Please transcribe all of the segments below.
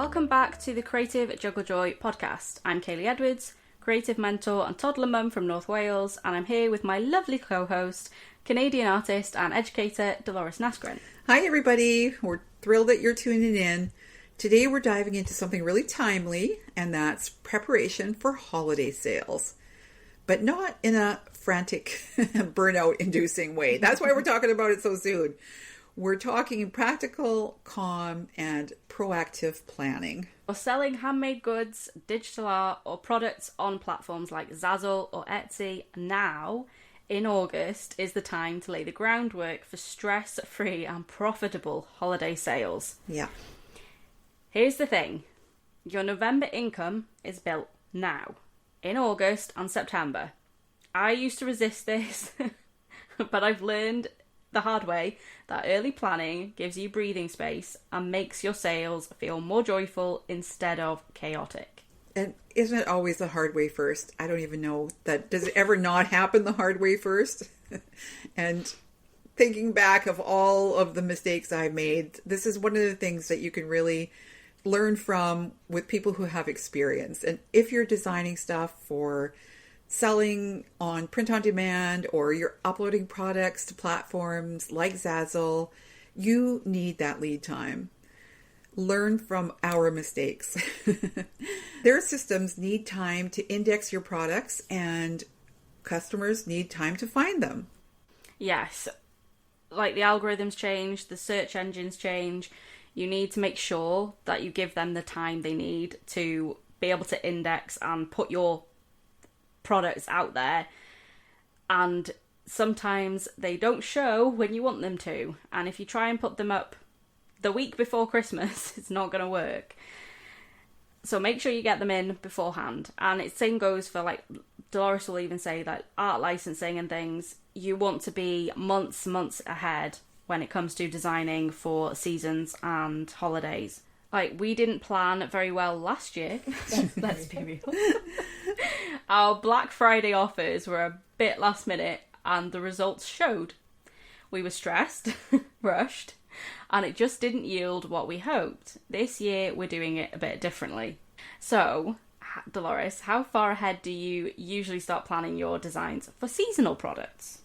Welcome back to the Creative Juggle Joy podcast. I'm Kaylie Edwards, creative mentor and toddler mum from North Wales, and I'm here with my lovely co-host, Canadian artist and educator, Delores Nasgren. Hi everybody, we're thrilled that you're tuning in. Today we're diving into something really timely, and that's preparation for holiday sales. But not in a frantic, burnout-inducing way. That's why we're talking about it so soon. We're talking practical, calm, and proactive planning. For selling handmade goods, digital art, or products on platforms like Zazzle or Etsy, now, in August, is the time to lay the groundwork for stress-free and profitable holiday sales. Yeah. Here's the thing. Your November income is built now, in August and September. I used to resist this, but I've learned the hard way that early planning gives you breathing space and makes your sales feel more joyful instead of chaotic. And isn't it always the hard way first? I don't even know that. Does it ever not happen the hard way first? And thinking back of all of the mistakes I've made, this is one of the things that you can really learn from with people who have experience. And if you're designing stuff for selling on print on demand, or you're uploading products to platforms like Zazzle, you need that lead time. Learn from our mistakes. Their systems need time to index your products, and customers need time to find them. Yes, like the algorithms change, the search engines change. You need to make sure that you give them the time they need to be able to index and put your products out there, and sometimes they don't show when you want them to, and if you try and put them up the week before Christmas, it's not going to work. So make sure you get them in beforehand. And it same goes for, like, Delores will even say that art licensing and things, you want to be months ahead when it comes to designing for seasons and holidays. Like, we didn't plan very well last year. Let's be real. Our Black Friday offers were a bit last minute, and the results showed. We were stressed, rushed, and it just didn't yield what we hoped. This year, we're doing it a bit differently. So, Delores, how far ahead do you usually start planning your designs for seasonal products?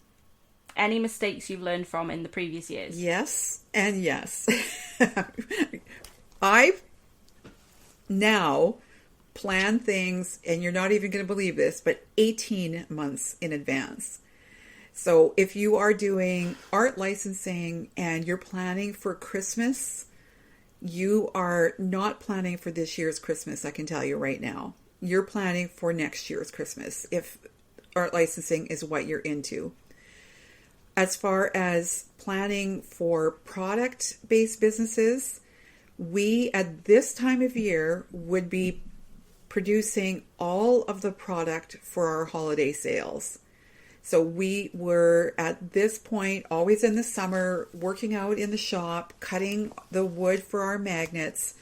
Any mistakes you've learned from in the previous years? Yes, and yes. I've now planned things, and you're not even going to believe this, but 18 months in advance. So if you are doing art licensing and you're planning for Christmas, you are not planning for this year's Christmas, I can tell you right now. You're planning for next year's Christmas if art licensing is what you're into. As far as planning for product-based businesses, we, at this time of year, would be producing all of the product for our holiday sales. So we were, at this point, always in the summer, working out in the shop, cutting the wood for our magnets.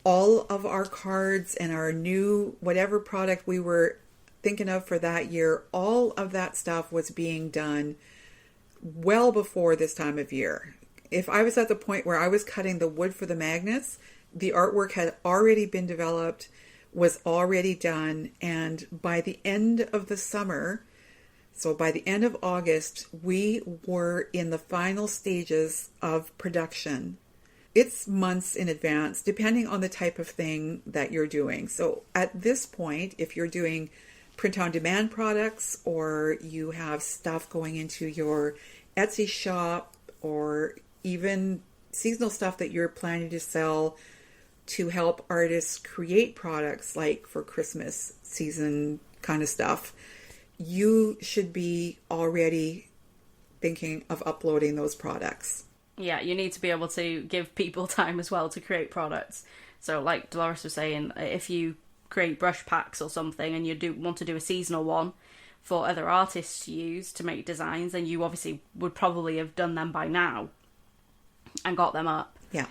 All of our cards and our new, whatever product we were thinking of for that year, all of that stuff was being done well before this time of year. If I was at the point where I was cutting the wood for the magnets, the artwork had already been developed, was already done, and by the end of the summer, so by the end of August, we were in the final stages of production. It's months in advance, depending on the type of thing that you're doing. So at this point, if you're doing print-on-demand products, or you have stuff going into your Etsy shop, or even seasonal stuff that you're planning to sell to help artists create products like for Christmas season kind of stuff, you should be already thinking of uploading those products. Yeah, you need to be able to give people time as well to create products. So like Delores was saying, if you create brush packs or something and you want to do a seasonal one for other artists to use to make designs, then you obviously would probably have done them by now and got them up. Yeah.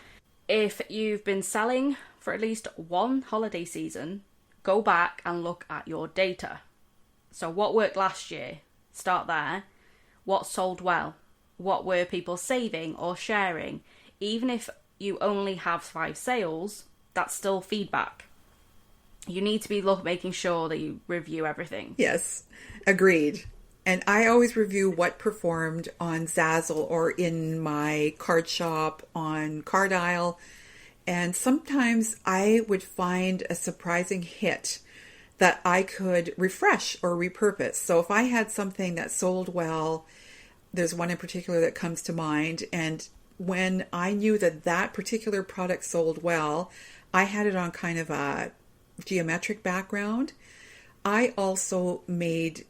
If you've been selling for at least one holiday season, go back and look at your data. So what worked last year? Start there. What sold well? What were people saving or sharing? Even if you only have 5 sales, that's still feedback. You need to be making sure that you review everything. Yes, agreed. And I always review what performed on Zazzle or in my card shop on Card Isle. And sometimes I would find a surprising hit that I could refresh or repurpose. So if I had something that sold well, there's one in particular that comes to mind. And when I knew that that particular product sold well, I had it on kind of a geometric background. I also made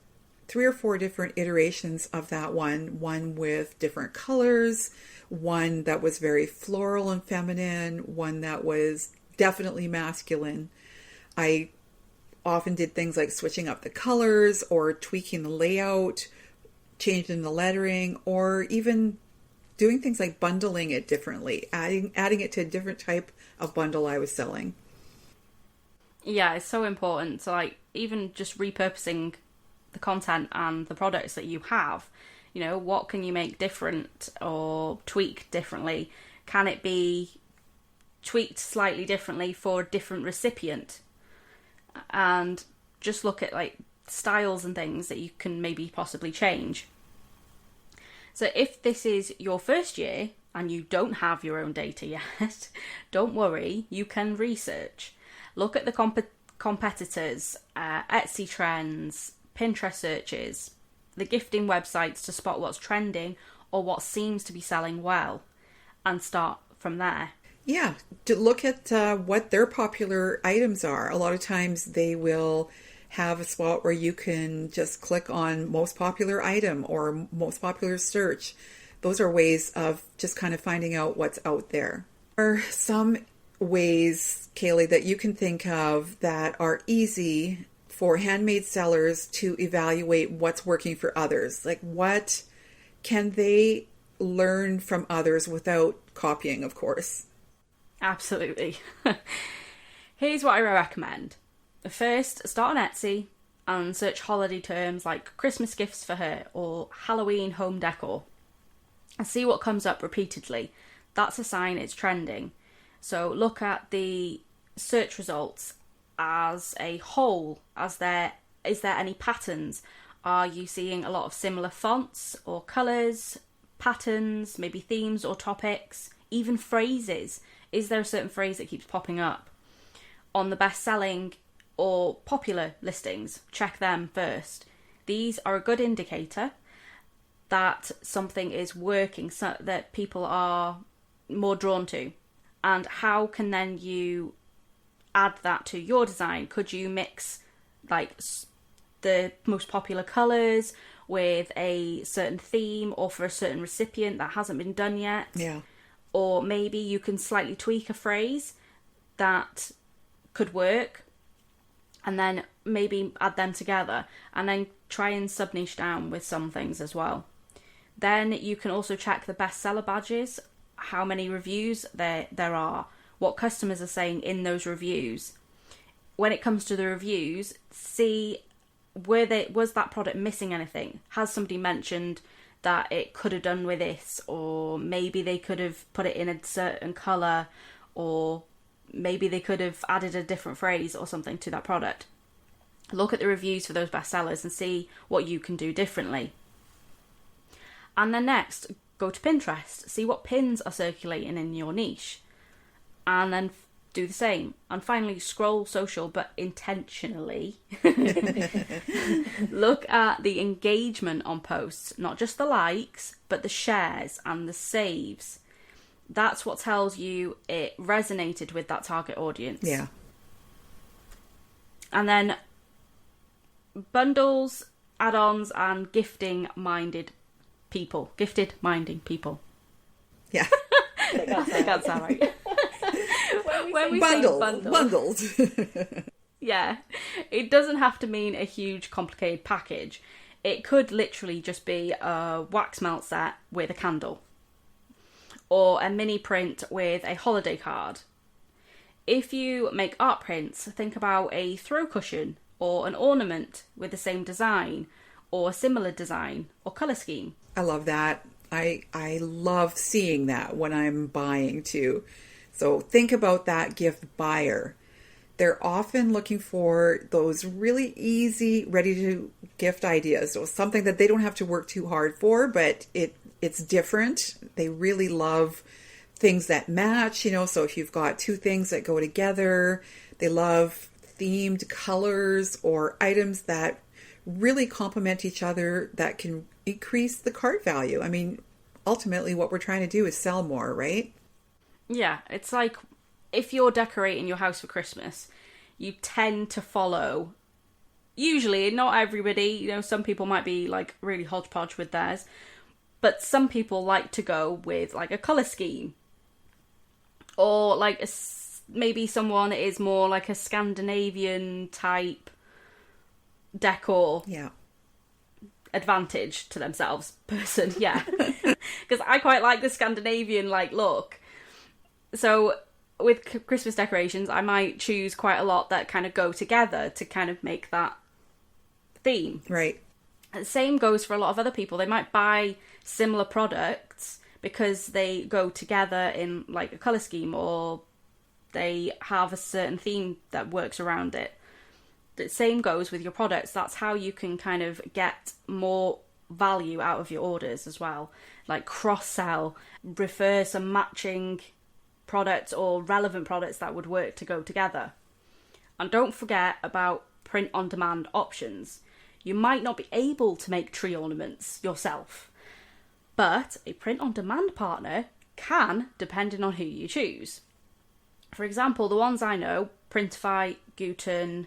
3 or 4 different iterations of that one with different colors, one that was very floral and feminine, one that was definitely masculine. I often did things like switching up the colors or tweaking the layout, changing the lettering, or even doing things like bundling it differently, adding it to a different type of bundle I was selling. Yeah, it's so important. So like even just repurposing the content and the products that you have, you know, what can you make different or tweak differently? Can it be tweaked slightly differently for a different recipient? And just look at like styles and things that you can maybe possibly change. So if this is your first year and you don't have your own data yet, don't worry, you can research. Look at the competitors, Etsy trends, Pinterest searches, the gifting websites to spot what's trending or what seems to be selling well, and start from there. Yeah, to look at what their popular items are. A lot of times they will have a spot where you can just click on most popular item or most popular search. Those are ways of just kind of finding out what's out there. There are some ways, Kaylie, that you can think of that are easy for handmade sellers to evaluate what's working for others. Like, what can they learn from others without copying, of course? Absolutely. Here's what I recommend. First, start on Etsy and search holiday terms like Christmas gifts for her or Halloween home decor and see what comes up repeatedly. That's a sign it's trending. So look at the search results as a whole. Is there any patterns? Are you seeing a lot of similar fonts or colours, patterns, maybe themes or topics, even phrases? Is there a certain phrase that keeps popping up? On the best-selling or popular listings, check them first. These are a good indicator that something is working, so that people are more drawn to. And how can then you add that to your design? Could you mix like the most popular colours with a certain theme or for a certain recipient that hasn't been done yet? Yeah. Or maybe you can slightly tweak a phrase that could work and then maybe add them together and then try and sub-niche down with some things as well. Then you can also check the bestseller badges, how many reviews there are, what customers are saying in those reviews. When it comes to the reviews, see was that product missing anything? Has somebody mentioned that it could have done with this, or maybe they could have put it in a certain colour, or maybe they could have added a different phrase or something to that product. Look at the reviews for those bestsellers and see what you can do differently. And then next, go to Pinterest, see what pins are circulating in your niche, and then do the same. And finally, scroll social, but intentionally. Look at the engagement on posts, not just the likes, but the shares and the saves. That's what tells you it resonated with that target audience. Yeah. And then bundles, add-ons, and gifted minding people. Yeah. I can't sound right. When we Bundle. say bundle, Bundled. yeah, it doesn't have to mean a huge, complicated package. It could literally just be a wax melt set with a candle, or a mini print with a holiday card. If you make art prints, think about a throw cushion or an ornament with the same design or a similar design or colour scheme. I love that. I love seeing that when I'm buying too. So think about that gift buyer. They're often looking for those really easy, ready to gift ideas. So something that they don't have to work too hard for, but it's different. They really love things that match, so if you've got two things that go together, they love themed colors or items that really complement each other that can increase the cart value. I mean, ultimately what we're trying to do is sell more, right? Yeah, it's like if you're decorating your house for Christmas, you tend to follow, usually, not everybody, some people might be like really hodgepodge with theirs, but some people like to go with like a colour scheme. Or like maybe someone is more like a Scandinavian type decor. Yeah. Advantage to themselves person, yeah. Because I quite like the Scandinavian like look. So with Christmas decorations, I might choose quite a lot that kind of go together to kind of make that theme. Right. And the same goes for a lot of other people. They might buy similar products because they go together in like a colour scheme, or they have a certain theme that works around it. The same goes with your products. That's how you can kind of get more value out of your orders as well. Like cross-sell, refer some matching products or relevant products that would work to go together. And don't forget about print-on-demand options. You might not be able to make tree ornaments yourself, but a print-on-demand partner can, depending on who you choose. For example, the ones I know, Printify, Gooten,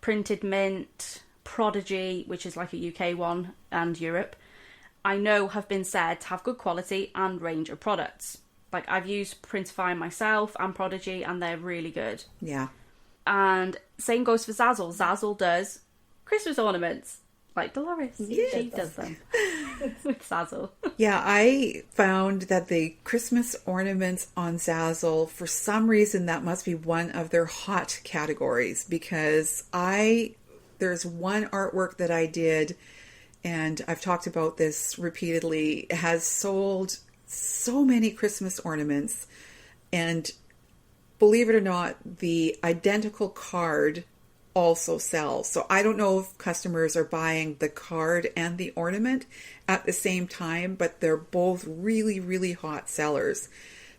Printed Mint, Prodigy, which is like a UK one, and Europe, I know have been said to have good quality and range of products. Like, I've used Printify myself and Prodigy, and they're really good. Yeah. And same goes for Zazzle. Zazzle does Christmas ornaments, like Delores. Yes. She does them with Zazzle. Yeah, I found that the Christmas ornaments on Zazzle, for some reason, that must be one of their hot categories, because there's one artwork that I did, and I've talked about this repeatedly, has sold so many Christmas ornaments, and believe it or not, the identical card also sells. So I don't know if customers are buying the card and the ornament at the same time, but they're both really, really hot sellers.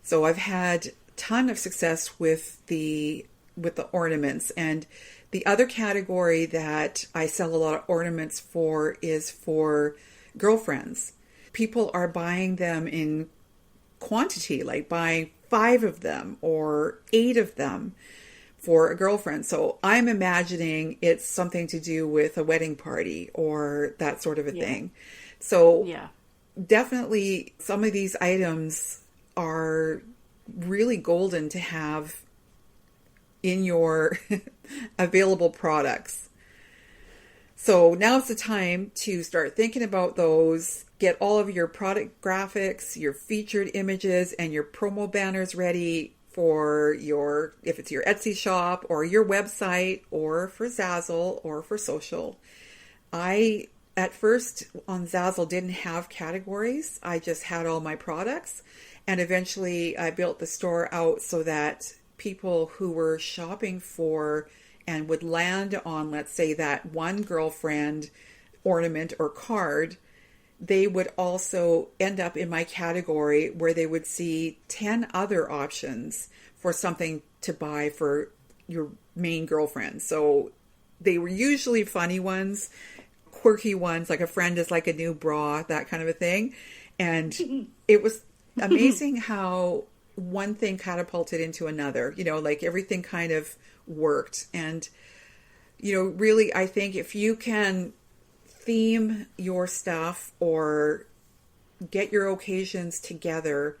So I've had a ton of success with the ornaments. And the other category that I sell a lot of ornaments for is for girlfriends. People are buying them in quantity, like buying 5 of them or 8 of them for a girlfriend. So I'm imagining it's something to do with a wedding party or that sort of a thing. So definitely some of these items are really golden to have in your available products. So now's the time to start thinking about those. Get all of your product graphics, your featured images, and your promo banners ready for if it's your Etsy shop or your website or for Zazzle or for social. I, at first on Zazzle, didn't have categories. I just had all my products. And eventually I built the store out so that people who were shopping for and would land on, let's say, that one girlfriend ornament or card, they would also end up in my category where they would see 10 other options for something to buy for your main girlfriend. So they were usually funny ones, quirky ones, like a friend is like a new bra, that kind of a thing. And it was amazing how one thing catapulted into another, like everything kind of worked. And, really, I think if you can theme your stuff or get your occasions together,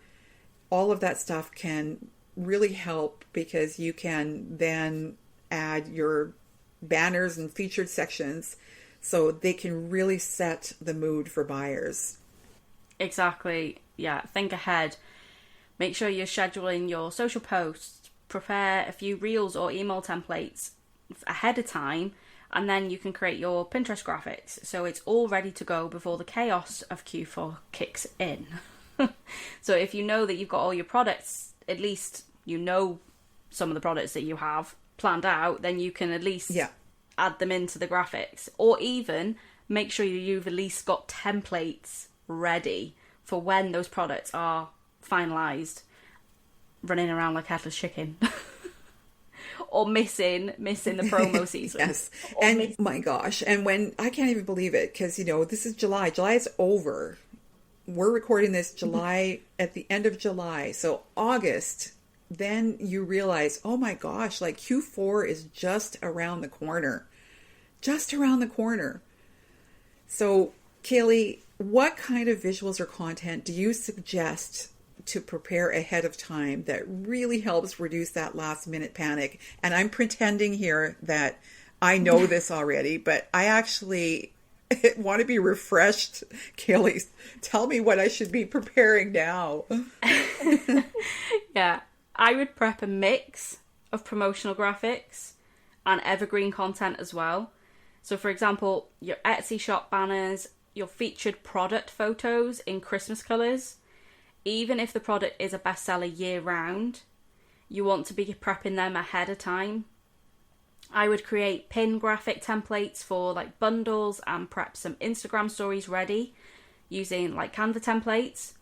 all of that stuff can really help, because you can then add your banners and featured sections so they can really set the mood for buyers. Exactly. Yeah, think ahead. Make sure you're scheduling your social posts, prepare a few reels or email templates ahead of time, and then you can create your Pinterest graphics so it's all ready to go before the chaos of Q4 kicks in. So if you know that you've got all your products at least you know some of the products that you have planned out, then you can at least add them into the graphics. Or even make sure you've at least got templates ready for when those products are finalised, running around like headless chicken. Or missing the promo season. Yes. And my gosh. And when, I can't even believe it, because, this is July. July is over. We're recording this July at the end of July. So August, then you realize, oh my gosh, like Q4 is just around the corner. Just around the corner. So Kaylie, what kind of visuals or content do you suggest to prepare ahead of time that really helps reduce that last minute panic? And I'm pretending here that I know this already, but I actually want to be refreshed. Kaylie, tell me what I should be preparing now. Yeah, I would prep a mix of promotional graphics and evergreen content as well. So for example, your Etsy shop banners, your featured product photos in Christmas colours. Even if the product is a bestseller year round, you want to be prepping them ahead of time. I would create pin graphic templates for like bundles and prep some Instagram stories ready using like Canva templates.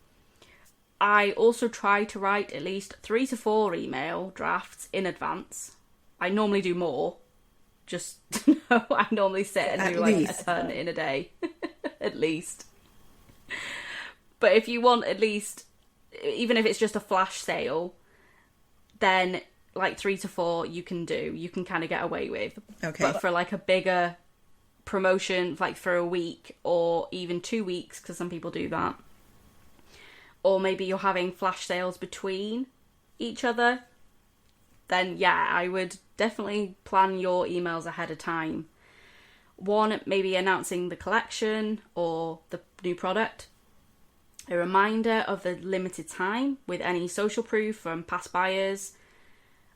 I also try to write at least 3 to 4 email drafts in advance. I normally do more. Just I normally sit and do like a ton in a day. At least. But if you want at least, even if it's just a flash sale, then like 3 to 4 you can kind of get away with. Okay. But for like a bigger promotion, like for a week or even 2 weeks, because some people do that, or maybe you're having flash sales between each other, then yeah, I would definitely plan your emails ahead of time. One, maybe announcing the collection or the new product. A reminder of the limited time with any social proof from past buyers,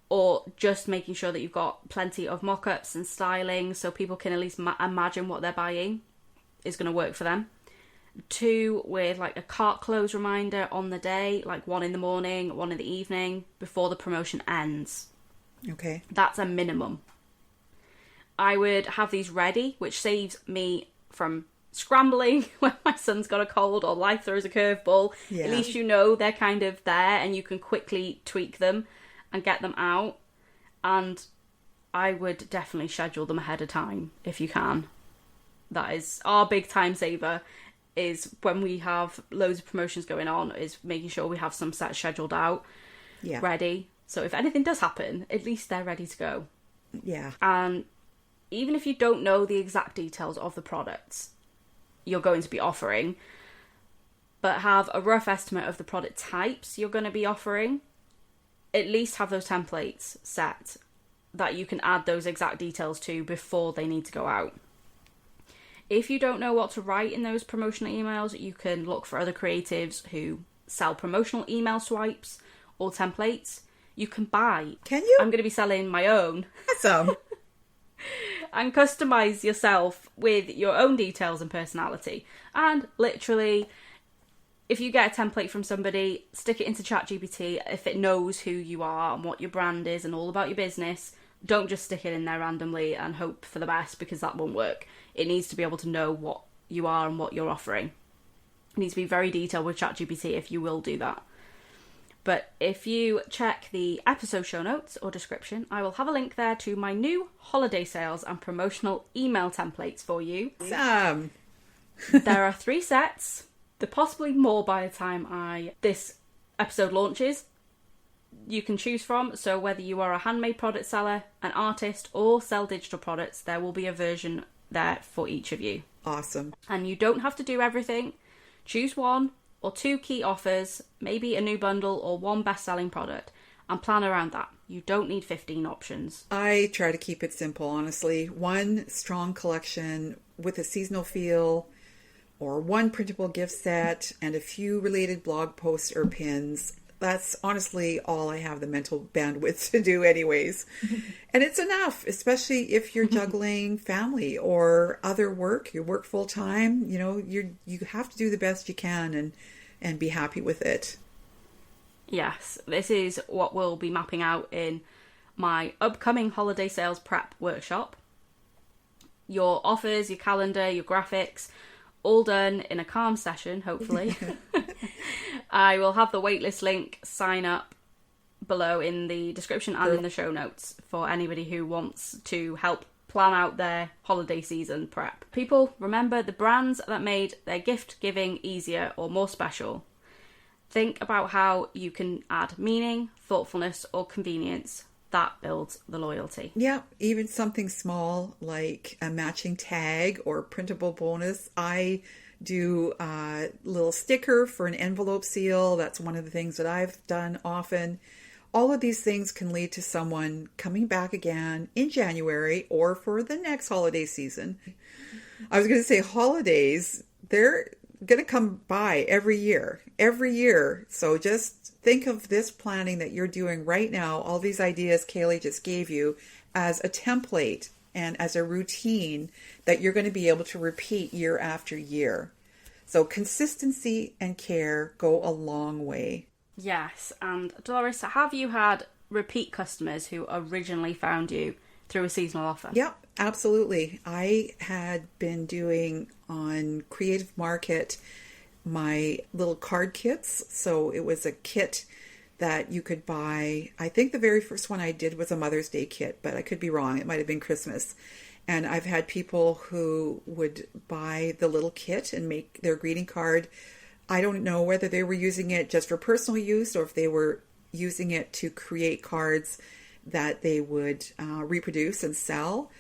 or just making sure that you've got plenty of mock-ups and styling so people can at least imagine what they're buying is going to work for them. 2, with like a cart close reminder on the day, like 1 in the morning, 1 in the evening, before the promotion ends. Okay. That's a minimum. I would have these ready, which saves me from scrambling when my son's got a cold or life throws a curveball. Yeah. At least you know they're kind of there and you can quickly tweak them and get them out. And I would definitely schedule them ahead of time if you can. That is our big time saver, is when we have loads of promotions going on, is making sure we have some sets scheduled out, ready. So if anything does happen, at least they're ready to go. Yeah. And even if you don't know the exact details of the products you're going to be offering, but have a rough estimate of the product types you're going to be offering, at least have those templates set that you can add those exact details to before they need to go out. If you don't know what to write in those promotional emails, you can look for other creatives who sell promotional email swipes or templates. You can buy. Can you? I'm going to be selling my own. Awesome. And customize yourself with your own details and personality. And literally, if you get a template from somebody, stick it into ChatGPT. If it knows who you are and what your brand is and all about your business, don't just stick it in there randomly and hope for the best, because that won't work. It needs to be able to know what you are and what you're offering. It needs to be very detailed with ChatGPT if you will do that. But if you check the episode show notes or description, I will have a link there to my new holiday sales and promotional email templates for you. Awesome. There are 3 sets. There possibly more by the time this episode launches. You can choose from. So whether you are a handmade product seller, an artist, or sell digital products, there will be a version there for each of you. Awesome. And you don't have to do everything. Choose 1 or 2 key offers, maybe a new bundle or 1 best-selling product, and plan around that. You don't need 15 options. I try to keep it simple, honestly. 1 strong collection with a seasonal feel, or 1 printable gift set, and a few related blog posts or pins. That's honestly all I have the mental bandwidth to do anyways. And it's enough, especially if you're juggling family or other work. You work full time, you have to do the best you can and be happy with it. Yes, this is what we'll be mapping out in my upcoming holiday sales prep workshop. Your offers, your calendar, your graphics, all done in a calm session, hopefully. I will have the waitlist link, sign up below in the description and in the show notes for anybody who wants to help plan out their holiday season prep. People, remember the brands that made their gift giving easier or more special. Think about how you can add meaning, thoughtfulness, or convenience. That builds the loyalty. Yeah, even something small like a matching tag or printable bonus. I do a little sticker for an envelope seal. That's one of the things that I've done often. All of these things can lead to someone coming back again in January or for the next holiday season. I was going to say holidays, they're going to come by every year. So just think of this planning that you're doing right now, all these ideas Kaylie just gave you, as a template and as a routine that you're going to be able to repeat year after year. So consistency and care go a long way. Yes, and Dolores, have you had repeat customers who originally found you through a seasonal offer? Yep, absolutely. I had been doing on Creative Market my little card kits. So it was a kit that you could buy. I think the very first one I did was a Mother's Day kit, but I could be wrong. It might have been Christmas. And I've had people who would buy the little kit and make their greeting card. I don't know whether they were using it just for personal use or if they were using it to create cards that they would reproduce and sell.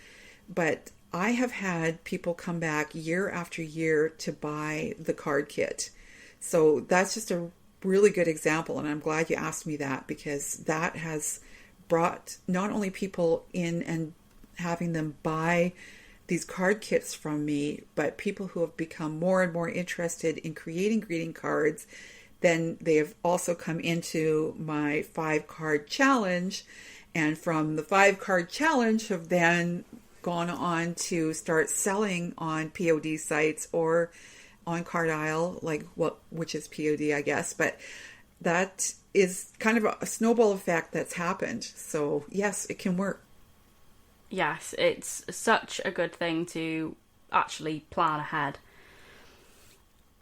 But I have had people come back year after year to buy the card kit. So that's just a really good example. And I'm glad you asked me that, because that has brought not only people in and having them buy these card kits from me, but people who have become more and more interested in creating greeting cards. Then they have also come into my 5-card challenge, and from the 5-card challenge have then gone on to start selling on POD sites or on Card Isle, which is POD, I guess. But that is kind of a snowball effect that's happened. So yes, it can work. Yes, it's such a good thing to actually plan ahead.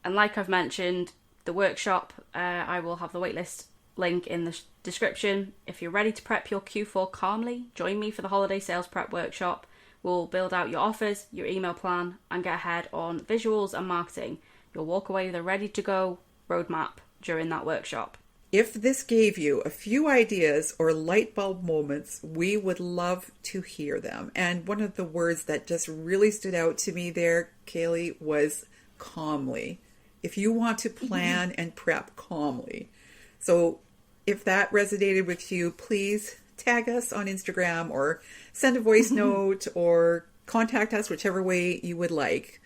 And like I've mentioned, the workshop, I will have the waitlist link in the description. If you're ready to prep your Q4 calmly, join me for the holiday sales prep workshop. We'll build out your offers, your email plan, and get ahead on visuals and marketing. You'll walk away with a ready-to-go roadmap during that workshop. If this gave you a few ideas or light bulb moments, we would love to hear them. And one of the words that just really stood out to me there, Kaylie, was calmly. If you want to plan and prep calmly. So if that resonated with you, please tag us on Instagram or send a voice note or contact us whichever way you would like.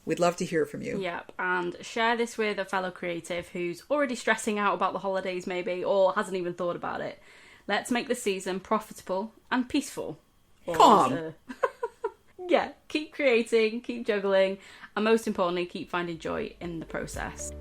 We'd love to hear from you. Yep, and share this with a fellow creative who's already stressing out about the holidays maybe, or hasn't even thought about it. Let's make the season profitable and peaceful. Calm. Yeah, keep creating, keep juggling, and most importantly, keep finding joy in the process.